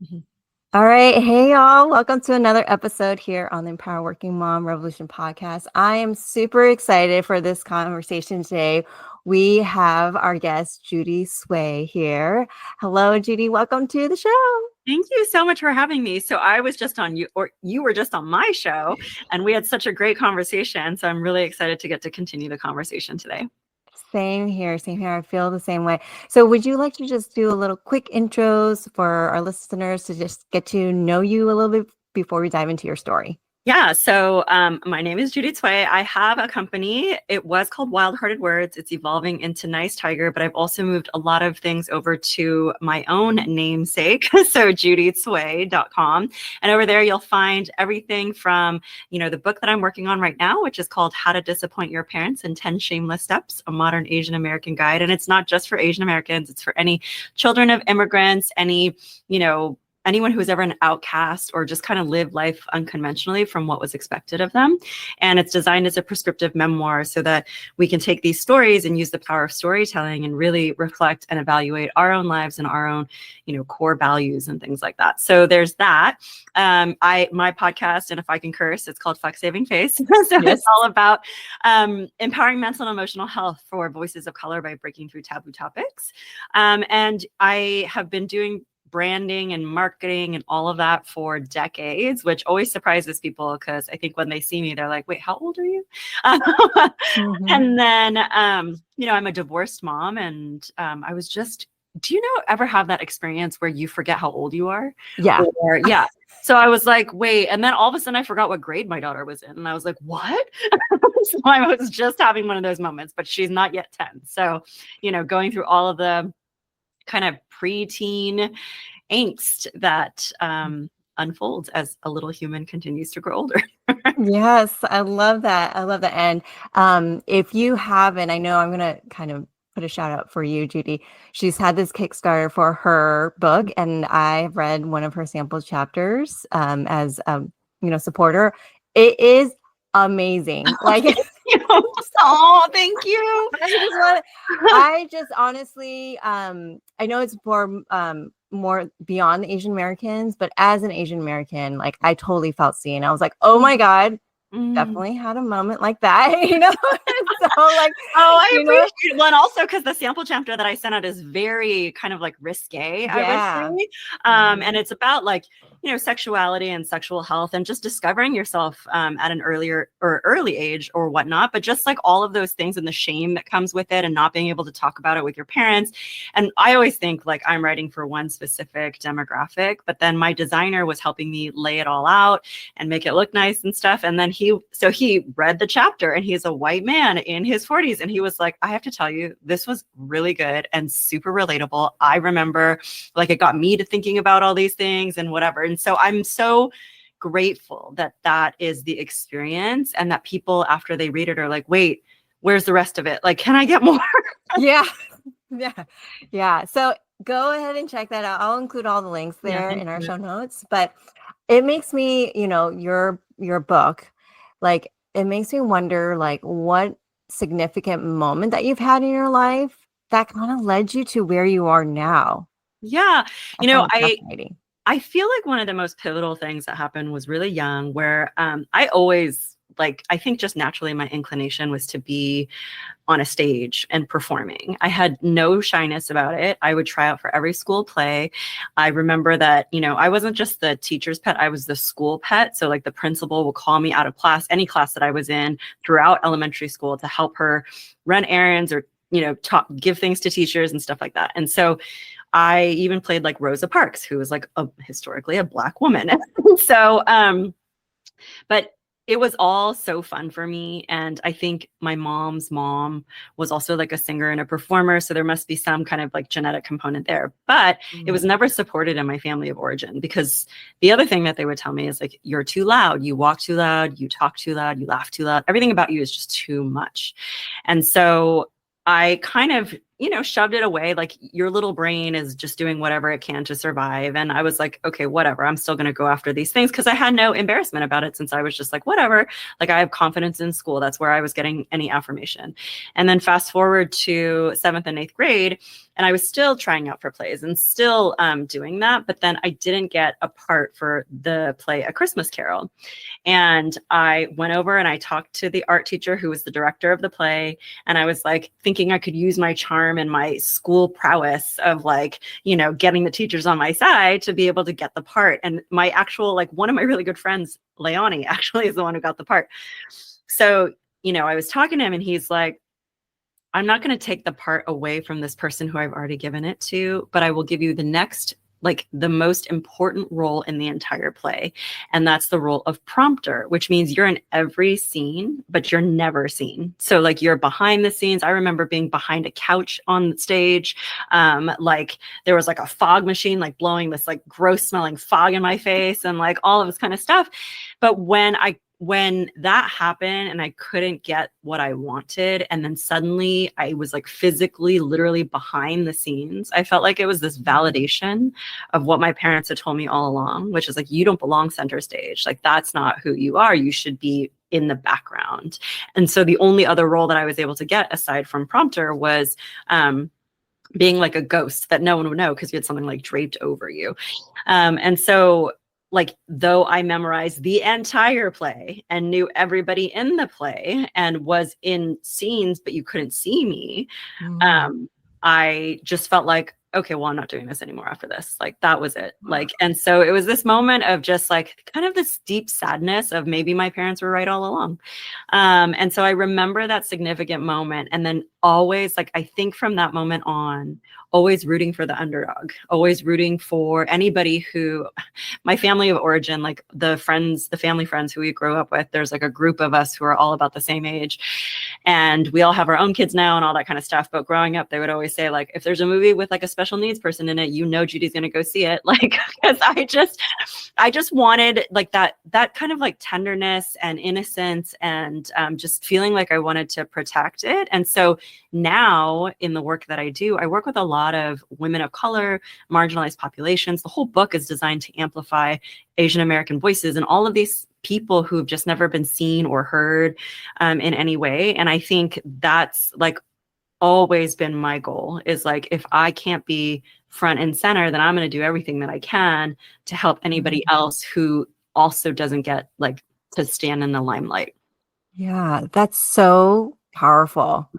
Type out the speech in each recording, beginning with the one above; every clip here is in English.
Mhm. All right. Hey, y'all. Welcome to another episode here on the Empower Working Mom Revolution podcast. I am super excited for this conversation today. We have our guest, Judy Tsuei, here. Hello, Judy. Welcome to the show. Thank you so much for having me. So I was just on you, or you were just on my show, and we had such a great conversation. So I'm really excited to get to continue the conversation today. Same here. Same here. I feel the same way. So, would you like to just do a little quick intros for our listeners to just get to know you a little bit before we dive into your story? Yeah. So my name is Judy Tsuei. I have a company. It was called Wild Hearted Words. It's evolving into Nice Tiger, but I've also moved a lot of things over to my own namesake. So judytsuei.com. And over there, you'll find everything from, the book that I'm working on right now, which is called How to Disappoint Your Parents in 10 Shameless Steps, a modern Asian American guide. And it's not just for Asian Americans. It's for any children of immigrants, anyone who's ever an outcast or just kind of lived life unconventionally from what was expected of them. And it's designed as a prescriptive memoir so that we can take these stories and use the power of storytelling and really reflect and evaluate our own lives and our own, core values and things like that. So there's that. My podcast, and if I can curse, it's called Fuck Saving Face. So Yes. It's all about empowering mental and emotional health for voices of color by breaking through taboo topics. And I have been doing branding and marketing and all of that for decades, which always surprises people because I think when they see me, they're like, wait, how old are you? And then, I'm a divorced mom, and I was just, do you ever have that experience where you forget how old you are? Yeah. Or, yeah. So I was like, wait, and then all of a sudden I forgot what grade my daughter was in. And I was like, what? So I was just having one of those moments, but she's not yet 10. So, going through all of the kind of preteen angst that unfolds as a little human continues to grow older. Yes, I love that. I love that. And if you haven't, I know I'm going to kind of put a shout out for you, Judy. She's had this Kickstarter for her book, and I've read one of her sample chapters as supporter. It is amazing. Like, Oh, thank you. I just honestly, I know it's for more beyond the Asian Americans, but as an Asian American, like I totally felt seen. I was like, oh my God, definitely had a moment like that, So like, I appreciate it. Well, and also because the sample chapter that I sent out is very kind of like risque, I would say. And it's about like, sexuality and sexual health and just discovering yourself at an early age or whatnot, but just like all of those things and the shame that comes with it and not being able to talk about it with your parents. And I always think like I'm writing for one specific demographic, but then my designer was helping me lay it all out and make it look nice and stuff. And then he read the chapter, and he's a white man in his 40s. And he was like, I have to tell you, this was really good and super relatable. I remember like it got me to thinking about all these things and whatever. And so I'm so grateful that that is the experience, and that people after they read it are like, wait, where's the rest of it? Like, can I get more? Yeah. So go ahead and check that out. I'll include all the links there in our show notes. But it makes me, your book, like it makes me wonder, like what significant moment that you've had in your life that kind of led you to where you are now. Yeah. Fascinating. I feel like one of the most pivotal things that happened was really young, where I always I think just naturally my inclination was to be on a stage and performing. I had no shyness about it. I would try out for every school play. I remember that, I wasn't just the teacher's pet, I was the school pet. So like the principal will call me out of class, any class that I was in throughout elementary school, to help her run errands or, give things to teachers and stuff like that. And so I even played like Rosa Parks, who was like historically a Black woman. So, but it was all so fun for me. And I think my mom's mom was also like a singer and a performer. So there must be some kind of like genetic component there, but it was never supported in my family of origin, because the other thing that they would tell me is like, you're too loud, you walk too loud, you talk too loud, you laugh too loud. Everything about you is just too much. And so I kind of shoved it away. Like your little brain is just doing whatever it can to survive. And I was like, okay, whatever. I'm still going to go after these things because I had no embarrassment about it since I was just like, whatever. Like I have confidence in school. That's where I was getting any affirmation. And then fast forward to 7th and 8th grade, and I was still trying out for plays and still doing that. But then I didn't get a part for the play A Christmas Carol. And I went over and I talked to the art teacher who was the director of the play. And I was like thinking I could use my charm and my school prowess of like, getting the teachers on my side to be able to get the part. And my actual, like one of my really good friends, Leonie, actually is the one who got the part. So, I was talking to him and he's like, I'm not going to take the part away from this person who I've already given it to, but I will give you the next, like the most important role in the entire play. And that's the role of prompter, which means you're in every scene, but you're never seen. So like you're behind the scenes. I remember being behind a couch on stage. Like there was like a fog machine, like blowing this like gross smelling fog in my face and like all of this kind of stuff. But when that happened and I couldn't get what I wanted, and then suddenly I was like physically, literally behind the scenes, I felt like it was this validation of what my parents had told me all along, which is like, you don't belong center stage. Like, that's not who you are. You should be in the background. And so the only other role that I was able to get aside from prompter was being like a ghost that no one would know because you had something like draped over you. And so like, though I memorized the entire play and knew everybody in the play and was in scenes, but you couldn't see me, I just felt like, okay, well, I'm not doing this anymore after this. Like, that was it. Like, and so it was this moment of just like kind of this deep sadness of maybe my parents were right all along. And so I remember that significant moment. And then always, like, I think from that moment on, always rooting for the underdog, always rooting for anybody who, my family of origin, like the family friends who we grew up with, there's like a group of us who are all about the same age. And we all have our own kids now and all that kind of stuff. But growing up, they would always say, like, if there's a movie with like a special needs person in it, Judy's going to go see it. Like, because I just wanted like that kind of like tenderness and innocence and just feeling like I wanted to protect it. And so now in the work that I do, I work with a lot of women of color, marginalized populations. The whole book is designed to amplify Asian American voices and all of these people who've just never been seen or heard in any way. And I think that's like always been my goal, is like, if I can't be front and center, then I'm going to do everything that I can to help anybody else who also doesn't get like to stand in the limelight. Yeah, that's so powerful.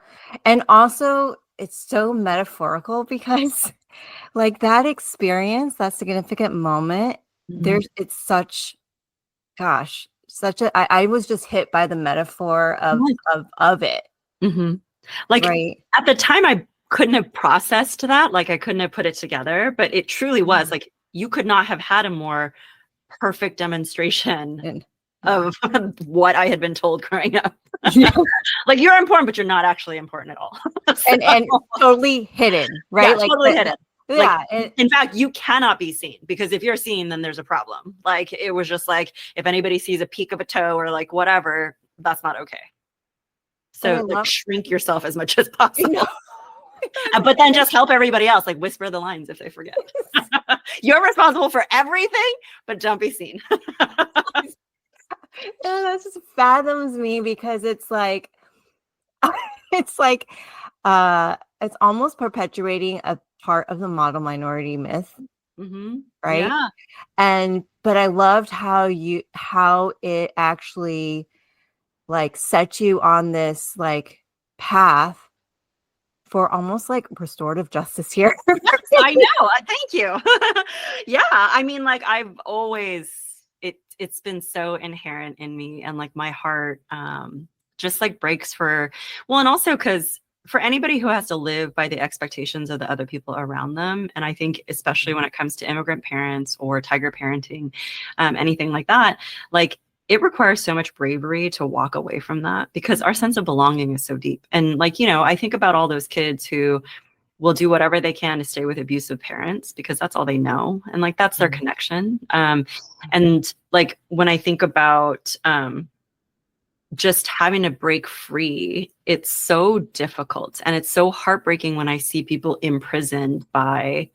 And also it's so metaphorical because like that experience, that significant moment, it's such, gosh, I was just hit by the metaphor of it. Like right. At the time I couldn't have processed that. Like I couldn't have put it together, but it truly was like, you could not have had a more perfect demonstration of what I had been told growing up. Like, you're important, but you're not actually important at all. So, and totally hidden, right? Yeah, like totally hidden. Yeah. Like, in fact, you cannot be seen, because if you're seen, then there's a problem. Like, it was just like, if anybody sees a peak of a toe or like whatever, that's not okay. So like, shrink yourself as much as possible. But then just help everybody else, like whisper the lines if they forget. You're responsible for everything, but don't be seen. That just fathoms me, because it's like it's like it's almost perpetuating a part of the model minority myth. Right. Yeah. But I loved how it actually like set you on this like path for almost like restorative justice here. I know. Thank you. Yeah. I mean, like, I've always, it's been so inherent in me, and like my heart just like breaks for, well, and also because for anybody who has to live by the expectations of the other people around them. And I think especially when it comes to immigrant parents or tiger parenting, anything like that, like, it requires so much bravery to walk away from that, because our sense of belonging is so deep. And like, I think about all those kids who will do whatever they can to stay with abusive parents because that's all they know. And like, that's their connection. And like, when I think about just having to break free, it's so difficult. And it's so heartbreaking when I see people imprisoned by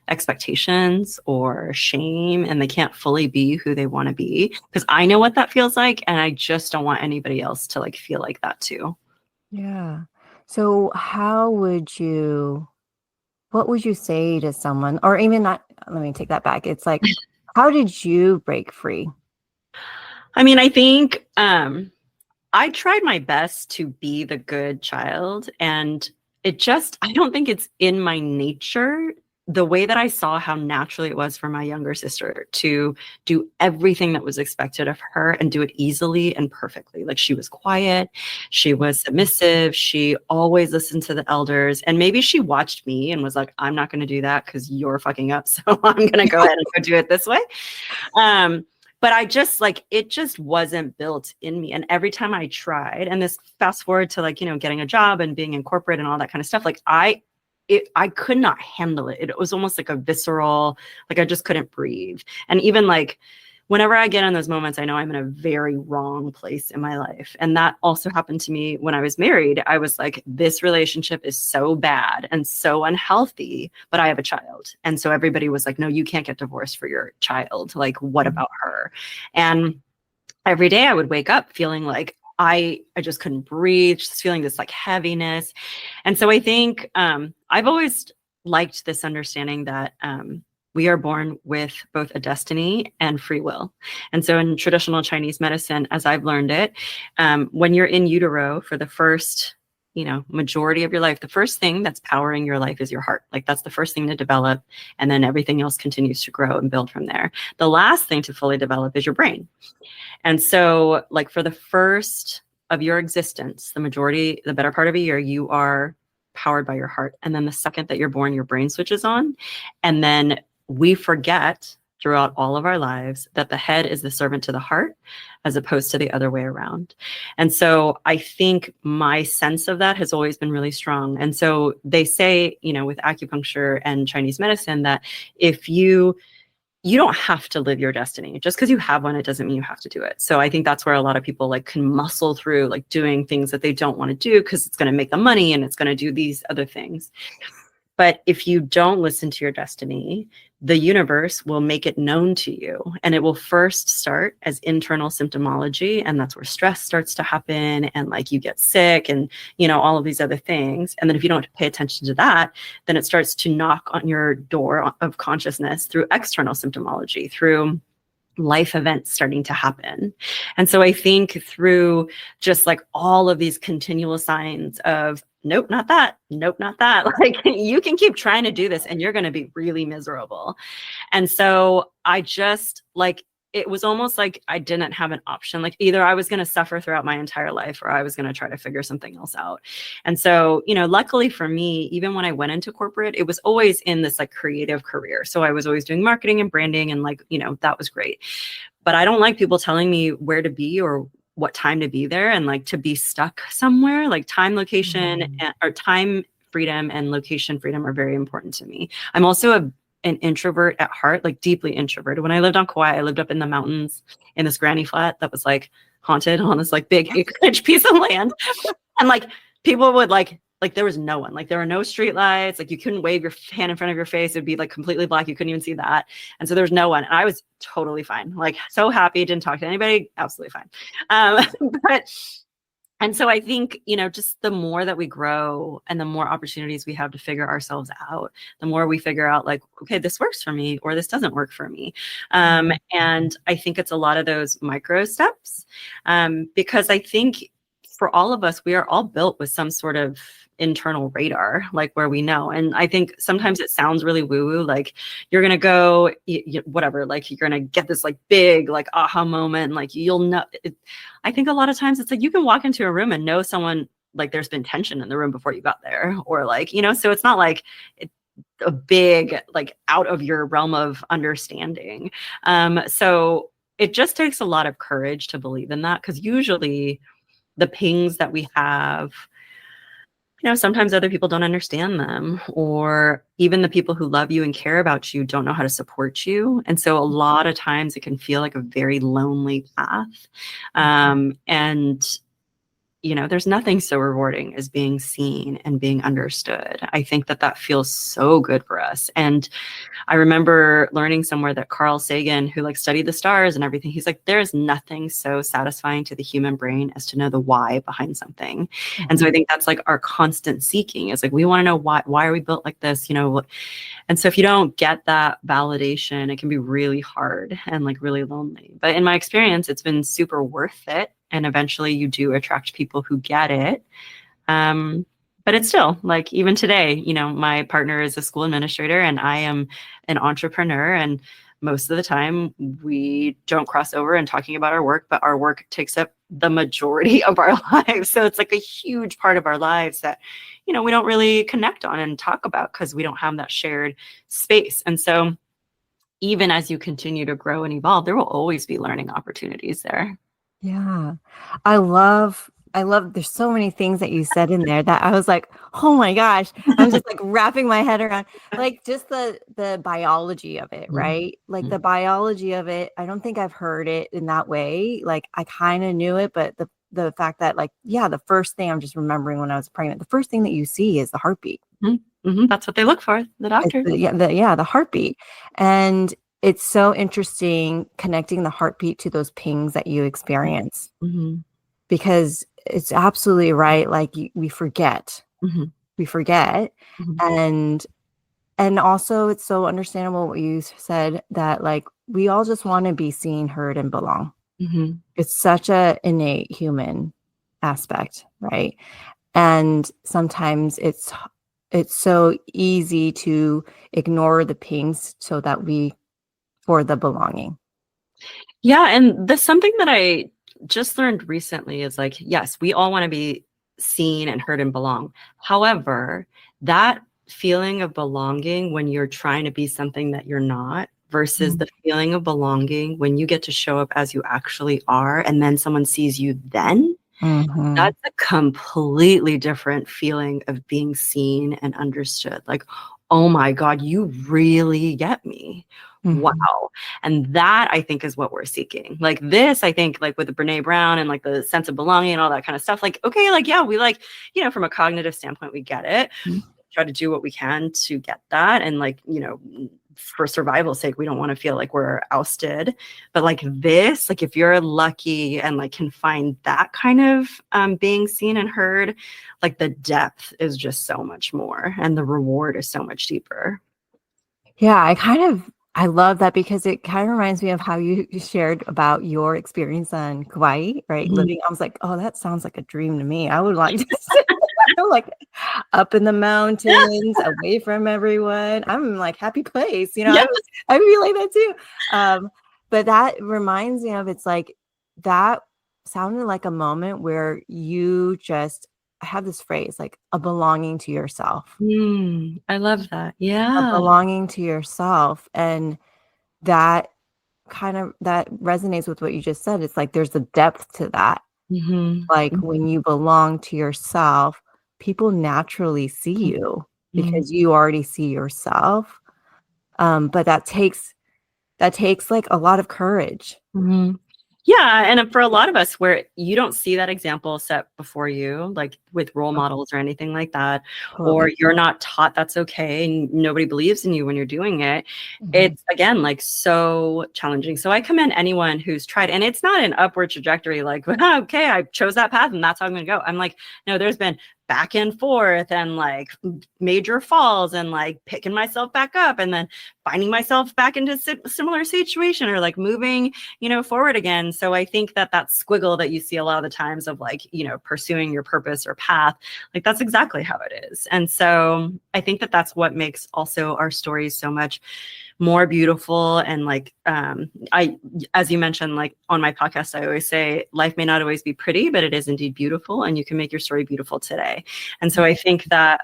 expectations or shame and they can't fully be who they want to be. Because I know what that feels like. And I just don't want anybody else to like feel like that too. Yeah. So what would you say to someone, or even not, let me take that back. It's like, how did you break free? I mean, I think I tried my best to be the good child, and I don't think it's in my nature. The way that I saw how naturally it was for my younger sister to do everything that was expected of her and do it easily and perfectly. Like, she was quiet, she was submissive, she always listened to the elders. And maybe she watched me and was like, I'm not going to do that because you're fucking up. So I'm going to go ahead and go do it this way. But I just like, it just wasn't built in me. And every time I tried, and this fast forward to like, getting a job and being in corporate and all that kind of stuff, like I could not handle it. It was almost like a visceral, like I just couldn't breathe. And even like whenever I get in those moments, I know I'm in a very wrong place in my life. And that also happened to me when I was married. I was like, this relationship is so bad and so unhealthy, but I have a child. And so everybody was like, no, you can't get divorced for your child. Like, what about her? And every day I would wake up feeling like I just couldn't breathe, just feeling this like heaviness. And so I think I've always liked this understanding that we are born with both a destiny and free will. And so in traditional Chinese medicine, as I've learned it, when you're in utero for the first, majority of your life, the first thing that's powering your life is your heart. Like, that's the first thing to develop. And then everything else continues to grow and build from there. The last thing to fully develop is your brain. And so like for the first of your existence, the better part of a year, you are powered by your heart. And then the second that you're born, your brain switches on. And then we forget throughout all of our lives that the head is the servant to the heart as opposed to the other way around. And so I think my sense of that has always been really strong. And so they say, with acupuncture and Chinese medicine, that if you don't have to live your destiny. Just because you have one, it doesn't mean you have to do it. So I think that's where a lot of people like can muscle through like doing things that they don't want to do because it's going to make them money and it's going to do these other things. But if you don't listen to your destiny, the universe will make it known to you. And it will first start as internal symptomology. And that's where stress starts to happen. And like you get sick and, all of these other things. And then if you don't pay attention to that, then it starts to knock on your door of consciousness through external symptomology, through life events starting to happen. And so I think through just like all of these continual signs of, nope, not that, nope, not that, like you can keep trying to do this and you're going to be really miserable. And so I just like, it was almost like I didn't have an option. Like either I was going to suffer throughout my entire life or I was going to try to figure something else out. And so, luckily for me, even when I went into corporate, it was always in this like creative career. So I was always doing marketing and branding and like, that was great. But I don't like people telling me where to be or what time to be there and like to be stuck somewhere. Like time, location, or time freedom and location freedom are very important to me. I'm also an introvert at heart, like deeply introverted. When I lived on Kauai, I lived up in the mountains in this granny flat that was like haunted on this like big acreage piece of land. And like people would like there was no one, like there were no street lights, like you couldn't wave your hand in front of your face. It'd be like completely black. You couldn't even see that. And so there was no one. And I was totally fine. Like so happy, didn't talk to anybody, absolutely fine. And so I think, just the more that we grow and the more opportunities we have to figure ourselves out, the more we figure out like, okay, this works for me or this doesn't work for me. And I think it's a lot of those micro steps because I think for all of us, we are all built with some sort of internal radar, like where we know. And I think sometimes it sounds really woo-woo, like you're going to go, whatever, like you're going to get this like big, like aha moment, like you'll know. I think a lot of times it's like you can walk into a room and know someone, like there's been tension in the room before you got there, or like, so it's not like a big, like out of your realm of understanding. So it just takes a lot of courage to believe in that, because usually the pings that we have, sometimes other people don't understand them, or even the people who love you and care about you don't know how to support you. And so a lot of times it can feel like a very lonely path. And there's nothing so rewarding as being seen and being understood. I think that feels so good for us. And I remember learning somewhere that Carl Sagan, who like studied the stars and everything, he's like, there is nothing so satisfying to the human brain as to know the why behind something. And so I think that's like our constant seeking, is like, we want to know why are we built like this, And so if you don't get that validation, it can be really hard and like really lonely. But in my experience, it's been super worth it. And eventually you do attract people who get it. But it's still like, even today, my partner is a school administrator and I am an entrepreneur. And most of the time we don't cross over in talking about our work, but our work takes up the majority of our lives. So it's like a huge part of our lives that, we don't really connect on and talk about because we don't have that shared space. And so even as you continue to grow and evolve, there will always be learning opportunities there. Yeah. I love there's so many things that you said in there that I was like, oh my gosh, I'm just like wrapping my head around, like just the biology of it, right? Like the biology of it. I don't think I've heard it in that way. Like I kind of knew it, but the fact that like, yeah, the first thing I'm just remembering when I was pregnant, the first thing that you see is the heartbeat. That's what they look for, the doctor. The heartbeat. And it's so interesting connecting the heartbeat to those pings that you experience, because it's absolutely right. Like we forget, and also it's so understandable what you said, that like we all just want to be seen, heard, and belong. It's such a innate human aspect, right? And sometimes it's so easy to ignore the pings for the belonging. Yeah. And there's something that I just learned recently is like, yes, we all want to be seen and heard and belong. However, that feeling of belonging when you're trying to be something that you're not, versus the feeling of belonging when you get to show up as you actually are, and then someone sees you then, that's a completely different feeling of being seen and understood. Like, oh my God, you really get me. Wow. And that I think is what we're seeking. Like this, I think like with the Brene Brown and like the sense of belonging and all that kind of stuff, like, okay, like, yeah, we like, from a cognitive standpoint, we get it. Try to do what we can to get that. And like, for survival's sake, we don't want to feel like we're ousted. But like this, like if you're lucky and like can find that kind of being seen and heard, like the depth is just so much more and the reward is so much deeper. Yeah, I love that, because it kind of reminds me of how you shared about your experience on Kauai, right? Living, I was like, oh, that sounds like a dream to me. I would like to like up in the mountains, away from everyone. I'm like happy place, I would be like that too. But that reminds me of, it's like that sounded like a moment where you just, I have this phrase, like a belonging to yourself. I love that. Yeah. A belonging to yourself. And that that resonates with what you just said. It's like there's a depth to that. Like when you belong to yourself, people naturally see you because you already see yourself. But that takes like a lot of courage. Yeah. And for a lot of us where you don't see that example set before you, like with role models or anything like that, or you're not taught that's okay and nobody believes in you when you're doing it, it's again, like so challenging. So I commend anyone who's tried, and it's not an upward trajectory, like, okay, I chose that path and that's how I'm going to go. I'm like, no, there's been back and forth and like major falls and like picking myself back up and then finding myself back into similar situation or like moving, forward again. So I think that squiggle that you see a lot of the times of like, pursuing your purpose or path, like that's exactly how it is. And so I think that that's what makes also our stories so much more beautiful. And like, as you mentioned, like on my podcast, I always say life may not always be pretty, but it is indeed beautiful. And you can make your story beautiful today. And so I think that,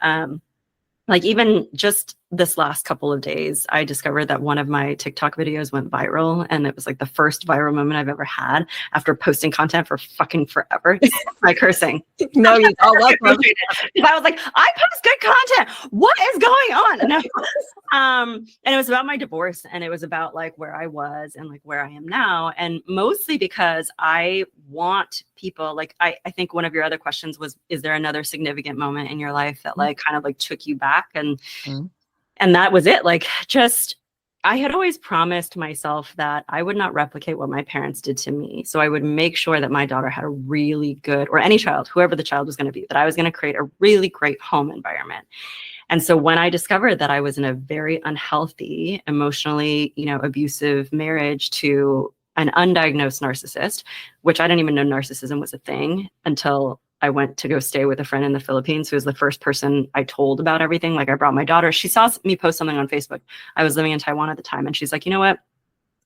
like even just this last couple of days, I discovered that one of my TikTok videos went viral, and it was like the first viral moment I've ever had after posting content for fucking forever. My cursing. No, you all welcome. I was like, I post good content. What is going on? No. And it was about my divorce, and it was about like where I was and like where I am now. And mostly because I want people, like, I think one of your other questions was, is there another significant moment in your life that like kind of like took you back? And that was it. Like, just, I had always promised myself that I would not replicate what my parents did to me. So I would make sure that my daughter had a really good, or any child, whoever the child was going to be, that I was going to create a really great home environment. And so when I discovered that I was in a very unhealthy, emotionally, abusive marriage to an undiagnosed narcissist, which I didn't even know narcissism was a thing until I went to go stay with a friend in the Philippines, who was the first person I told about everything. Like, I brought my daughter. She saw me post something on Facebook. I was living in Taiwan at the time. And she's like, you know what?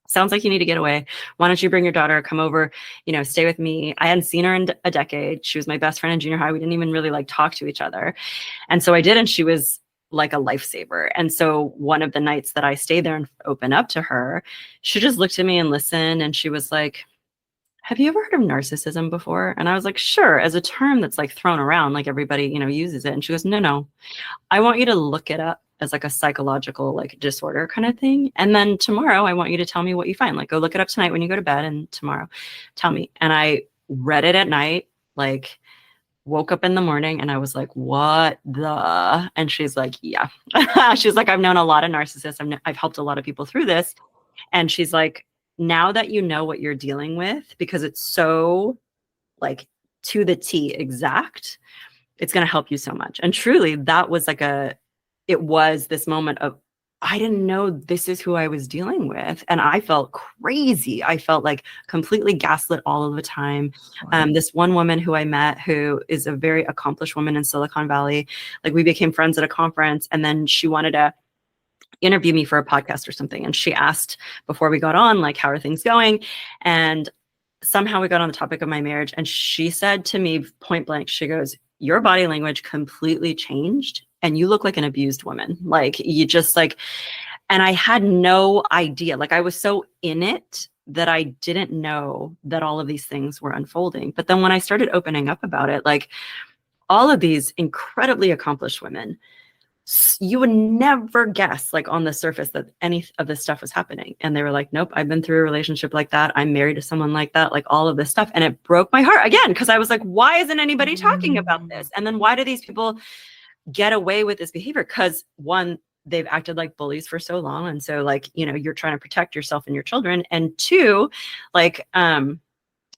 Sounds like you need to get away. Why don't you bring your daughter, come over, stay with me. I hadn't seen her in a decade. She was my best friend in junior high. We didn't even really like talk to each other. And so I did. And she was like a lifesaver. And so one of the nights that I stayed there and opened up to her, she just looked at me and listened. And she was like, have you ever heard of narcissism before? And I was like, sure, as a term that's like thrown around, like everybody, uses it. And she goes, no, I want you to look it up as like a psychological like disorder kind of thing. And then tomorrow I want you to tell me what you find. Like, go look it up tonight when you go to bed, and tomorrow tell me. And I read it at night, like woke up in the morning, and I was like, what the? And she's like, yeah. She's like, I've known a lot of narcissists. I've helped a lot of people through this. And she's like, now that you know what you're dealing with, because it's so like to the T exact, it's going to help you so much. And truly, that was like it was this moment of, I didn't know this is who I was dealing with. And I felt crazy. I felt like completely gaslit all of the time. Wow. This one woman who I met, who is a very accomplished woman in Silicon Valley, like we became friends at a conference, and then she wanted to interview me for a podcast or something. And she asked before we got on, like, how are things going? And somehow we got on the topic of my marriage. And she said to me point blank, she goes, your body language completely changed, and you look like an abused woman. Like, you just like, and I had no idea. Like, I was so in it that I didn't know that all of these things were unfolding. But then when I started opening up about it, like all of these incredibly accomplished women, you would never guess, like on the surface, that any of this stuff was happening. And they were like, nope, I've been through a relationship like that. I'm married to someone like that, like all of this stuff. And it broke my heart again, because I was like, why isn't anybody talking about this? And then why do these people get away with this behavior? Because one, they've acted like bullies for so long. And so like, you're trying to protect yourself and your children. And two, like,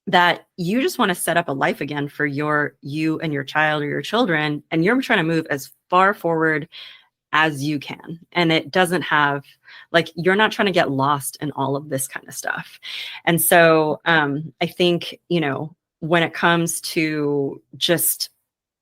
that you just want to set up a life again for you and your child or your children. And you're trying to move as far forward as you can. And it doesn't have, like, you're not trying to get lost in all of this kind of stuff. And so I think, when it comes to just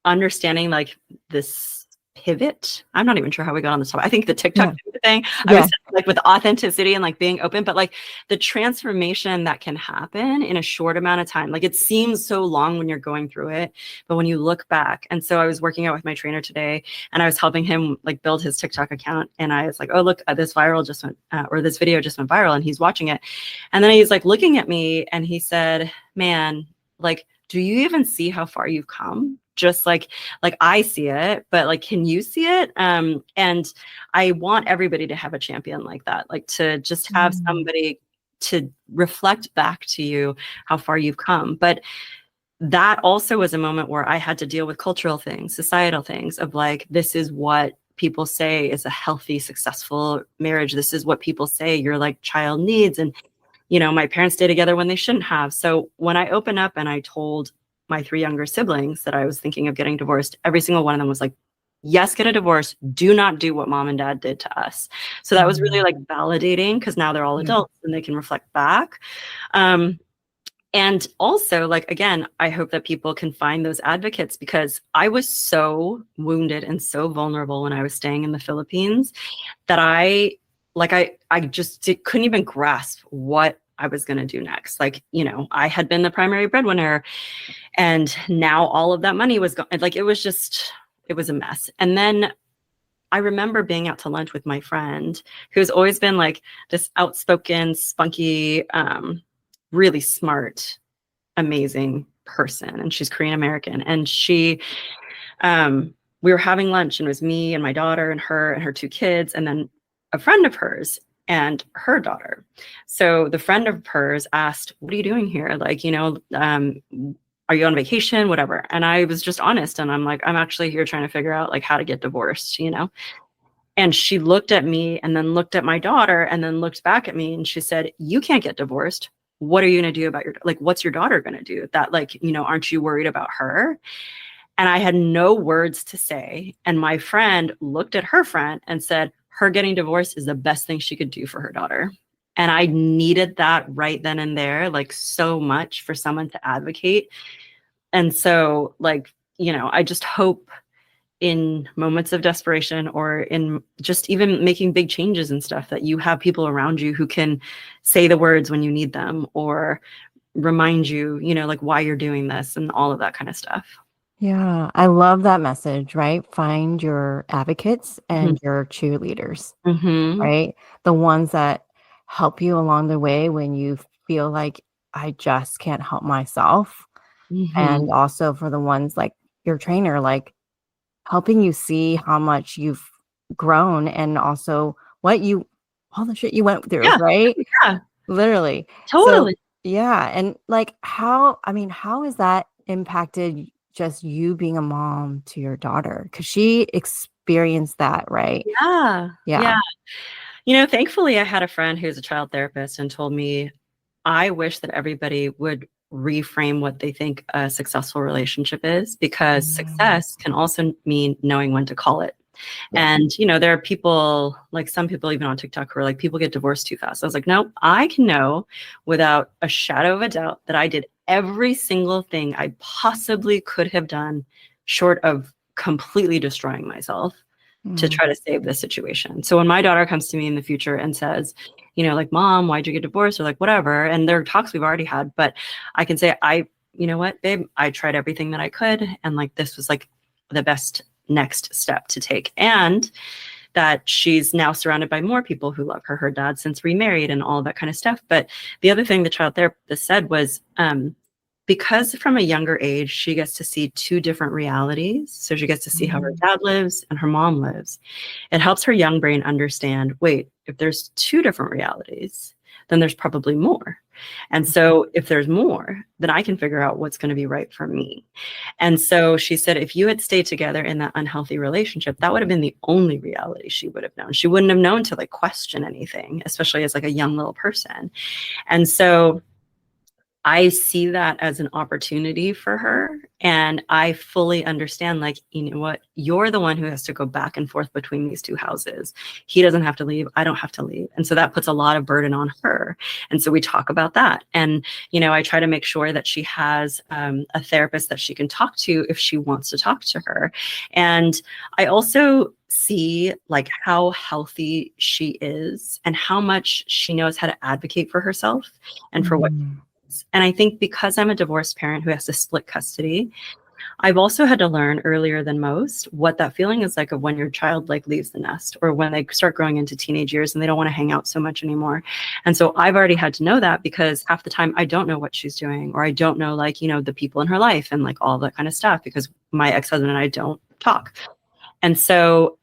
understanding like this pivot, I'm not even sure how we got on this topic. I think the TikTok thing, I was like with authenticity and like being open, but like the transformation that can happen in a short amount of time, like it seems so long when you're going through it, but when you look back. And so I was working out with my trainer today, and I was helping him like build his TikTok account. And I was like, oh, look, this viral just went, or this video just went viral, and he's watching it. And then he's like looking at me, and he said, man, like, do you even see how far you've come? Just like I see it, but like, can you see it? And I want everybody to have a champion like that, like to just have somebody to reflect back to you how far you've come. But that also was a moment where I had to deal with cultural things, societal things of like, this is what people say is a healthy, successful marriage. This is what people say your like child needs. And, my parents stay together when they shouldn't have. So when I opened up and I told my 3 younger siblings that I was thinking of getting divorced, every single one of them was like, yes, get a divorce. Do not do what mom and dad did to us. So that was really like validating, because now they're all adults and they can reflect back. And also, like, again, I hope that people can find those advocates, because I was so wounded and so vulnerable when I was staying in the Philippines that I just couldn't even grasp what I was going to do next. Like, I had been the primary breadwinner, and now all of that money was gone. Like, it was a mess. And then I remember being out to lunch with my friend who's always been like this outspoken, spunky, really smart, amazing person. And she's Korean American. And we were having lunch, and it was me and my daughter and her 2 kids, and then a friend of hers and her daughter. So the friend of hers asked, "What are you doing here? Like, are you on vacation? Whatever." And I was just honest. And I'm like, "I'm actually here trying to figure out like how to get divorced, And she looked at me and then looked at my daughter and then looked back at me and she said, "You can't get divorced. What are you going to do about what's your daughter going to do? That aren't you worried about her?" And I had no words to say. And my friend looked at her friend and said, "Her getting divorced is the best thing she could do for her daughter." And I needed that right then and there, like so much, for someone to advocate. And so I just hope in moments of desperation or in just even making big changes and stuff that you have people around you who can say the words when you need them or remind you, why you're doing this and all of that kind of stuff. Yeah, I love that message, right? Find your advocates and your cheerleaders, Mm-hmm. right? The ones that help you along the way when you feel like I just can't help myself. Mm-hmm. And also for the ones like your trainer, like helping you see how much you've grown and also all the shit you went through, Yeah. right? Yeah. Literally. Totally. So, yeah. And like how has that impacted just you being a mom to your daughter? Because she experienced that, right? Yeah. Yeah. Thankfully I had a friend who's a child therapist and told me, I wish that everybody would reframe what they think a successful relationship is, because success can also mean knowing when to call it. Yeah. And, there are people, like some people even on TikTok, who are like, people get divorced too fast. I was like, no, I can know without a shadow of a doubt that I did every single thing I possibly could have done, short of completely destroying myself, to try to save this situation. So when my daughter comes to me in the future and says, like, "Mom, why'd you get divorced?" or like whatever, and there are talks we've already had, but I can say, you know what, babe, I tried everything that I could, and like this was like the best next step to take. And that she's now surrounded by more people who love her dad since remarried and all that kind of stuff. But the other thing the child therapist said was, because from a younger age, she gets to see 2 different realities. So she gets to see how her dad lives and her mom lives. It helps her young brain understand, wait, if there's 2 different realities, then there's probably more. And so if there's more, then I can figure out what's going to be right for me. And so she said, if you had stayed together in that unhealthy relationship, that would have been the only reality she would have known. She wouldn't have known to like question anything, especially as like a young little person. And so I see that as an opportunity for her. And I fully understand, like, you know what, you're the one who has to go back and forth between these 2 houses. He doesn't have to leave. I don't have to leave. And so that puts a lot of burden on her. And so we talk about that. And, I try to make sure that she has a therapist that she can talk to if she wants to talk to her. And I also see like how healthy she is and how much she knows how to advocate for herself and for what. And I think because I'm a divorced parent who has to split custody, I've also had to learn earlier than most what that feeling is like of when your child like leaves the nest or when they start growing into teenage years and they don't want to hang out so much anymore. And so I've already had to know that, because half the time I don't know what she's doing, or I don't know like, the people in her life and like all that kind of stuff, because my ex-husband and I don't talk. And so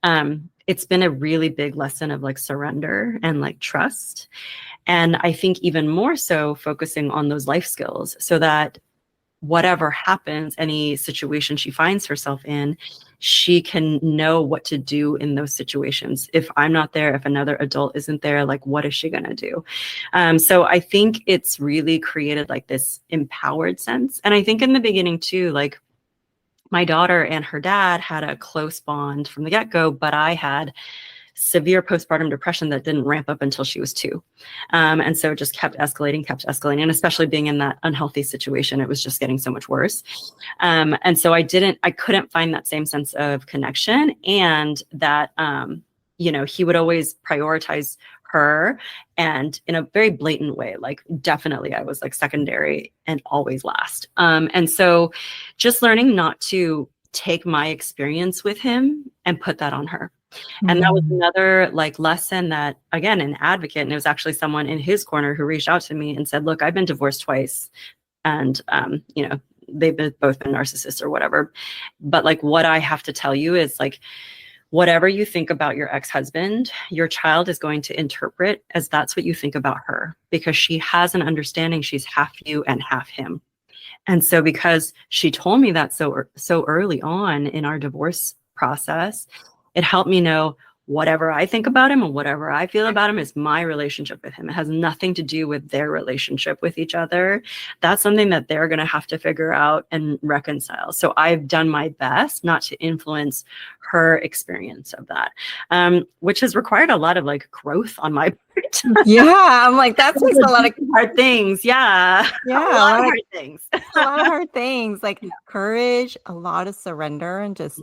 it's been a really big lesson of like surrender and like trust. And I think even more so focusing on those life skills so that whatever happens, any situation she finds herself in, she can know what to do in those situations. If I'm not there, if another adult isn't there, like, what is she going to do? So I think it's really created like this empowered sense. And I think in the beginning too, like my daughter and her dad had a close bond from the get-go, but I had severe postpartum depression that didn't ramp up until she was 2. And so it just kept escalating. And especially being in that unhealthy situation, it was just getting so much worse. And so I couldn't find that same sense of connection, and that, he would always prioritize her, and in a very blatant way, like definitely I was like secondary and always last. And so just learning not to take my experience with him and put that on her. And that was Mm. another like lesson that, again, an advocate, and it was actually someone in his corner who reached out to me and said, look, I've been divorced twice. And, you know, both been narcissists or whatever. But like, what I have to tell you is like, whatever you think about your ex-husband, your child is going to interpret as that's what you think about her, because she has an understanding she's half you and half him. And so because she told me that so early on in our divorce process, it helped me know whatever I think about him and whatever I feel about him is my relationship with him. It has nothing to do with their relationship with each other. That's something that they're going to have to figure out and reconcile. So I've done my best not to influence her experience of that, which has required a lot of like growth on my part. Yeah, I'm like, that takes a lot of hard things. Yeah. yeah, A lot of hard things. a lot of hard things, like courage, a lot of surrender, and just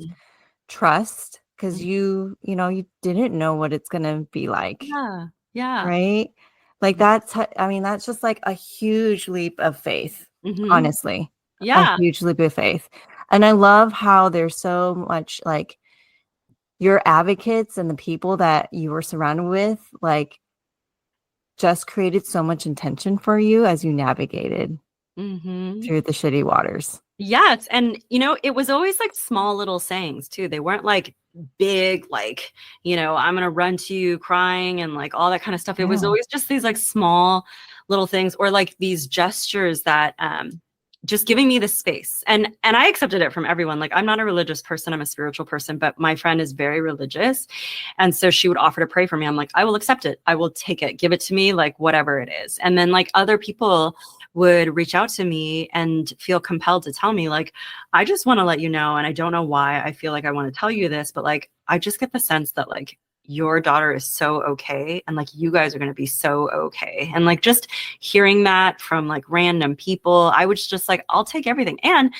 trust, because you know, you didn't know what it's gonna be like, Yeah. Yeah. right? Like I mean, that's just like a huge leap of faith, Mm-hmm. honestly, a Yeah. huge leap of faith. And I love how there's so much like your advocates and the people that you were surrounded with, like just created so much intention for you as you navigated Mm-hmm. through the shitty waters. Yes. And, you know, it was always like small little sayings too. They weren't like big, like, you know, I'm going to run to you crying and like all that kind of stuff. It was Yeah. always just these like small little things, or like these gestures that, just giving me the space. And I accepted it from everyone. Like, I'm not a religious person. I'm a spiritual person, but my friend is very religious. And so she would offer to pray for me. I'm like, I will accept it. I will take it. Give it to me, like whatever it is. And then like other people would reach out to me and feel compelled to tell me, like, I just want to let you know, and I don't know why I feel like I want to tell you this, but like, I just get the sense that like your daughter is so okay, and like you guys are going to be so okay. And like just hearing that from like random people, I was just like, I'll take everything. And,